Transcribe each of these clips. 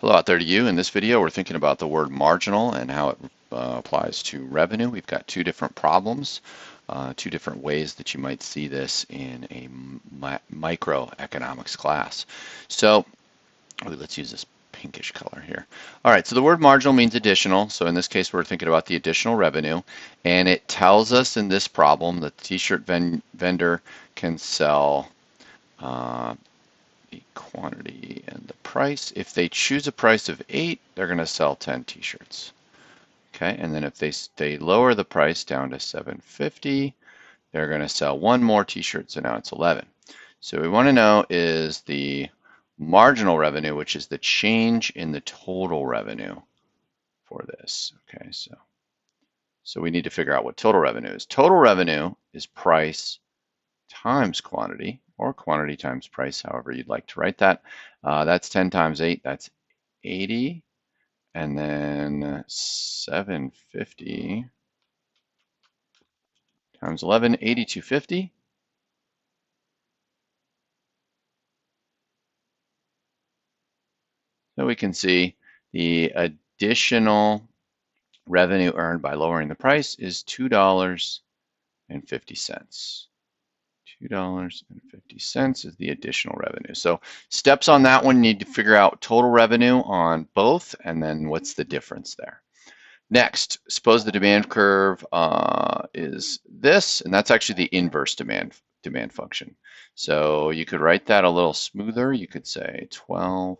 Hello out there to you. In this video, we're thinking about the word marginal and how it applies to revenue. We've got two different problems, two different ways that you might see this in a microeconomics class. So let's use this pinkish color here. All right, so the word marginal means additional. So in this case, we're thinking about the additional revenue. And it tells us in this problem that the t-shirt vendor can sell the quantity and the price. If they choose a price of 8, they're going to sell 10 t-shirts. Okay, and then if they lower the price down to $7.50, they're going to sell one more t-shirt, so now it's 11. So we want to know is the marginal revenue, which is the change in the total revenue for this. Okay, so we need to figure out what total revenue is. Total revenue is price times quantity, or quantity times price, however you'd like to write that. That's 10 times 8, that's 80. And then 750 times 11, 8250. So we can see the additional revenue earned by lowering the price is $2.50. $2.50 is the additional revenue. So steps on that one, you need to figure out total revenue on both, and then what's the difference there. Next, suppose the demand curve is this, and that's actually the inverse demand function. So you could write that a little smoother. You could say 12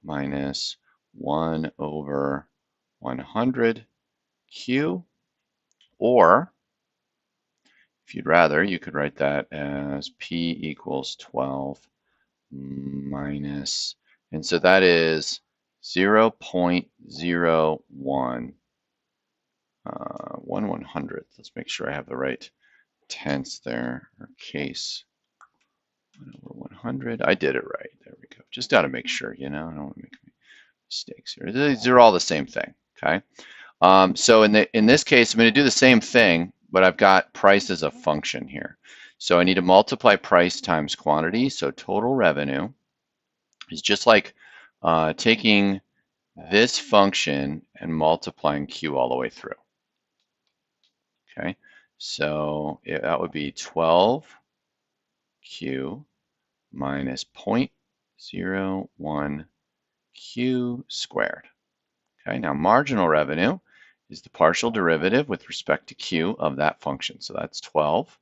minus 1 over 100 Q, or if you'd rather, you could write that as P equals 12 minus, and so that is 0.01, 1/100th. Let's make sure I have the right tense there, or case. 1 over 100. I did it right. There we go. Just got to make sure, I don't want to make mistakes here. These are all the same thing, okay? So in this case, I'm going to do the same thing, but I've got price as a function here. So I need to multiply price times quantity. So total revenue is just like taking this function and multiplying Q all the way through. Okay, so that would be 12Q minus 0.01 Q squared. Okay, now marginal revenue is the partial derivative with respect to Q of that function. So that's 12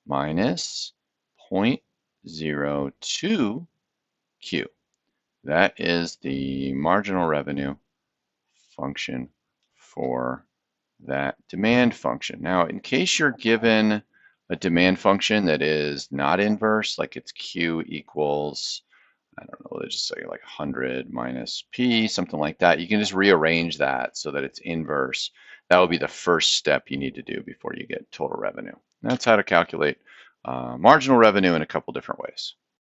minus 0.02 Q. That is the marginal revenue function for that demand function. Now, in case you're given a demand function that is not inverse, like it's Q equals, I don't know, let's just say like 100 minus P, something like that, you can just rearrange that so that it's inverse. That would be the first step you need to do before you get total revenue. That's how to calculate marginal revenue in a couple different ways.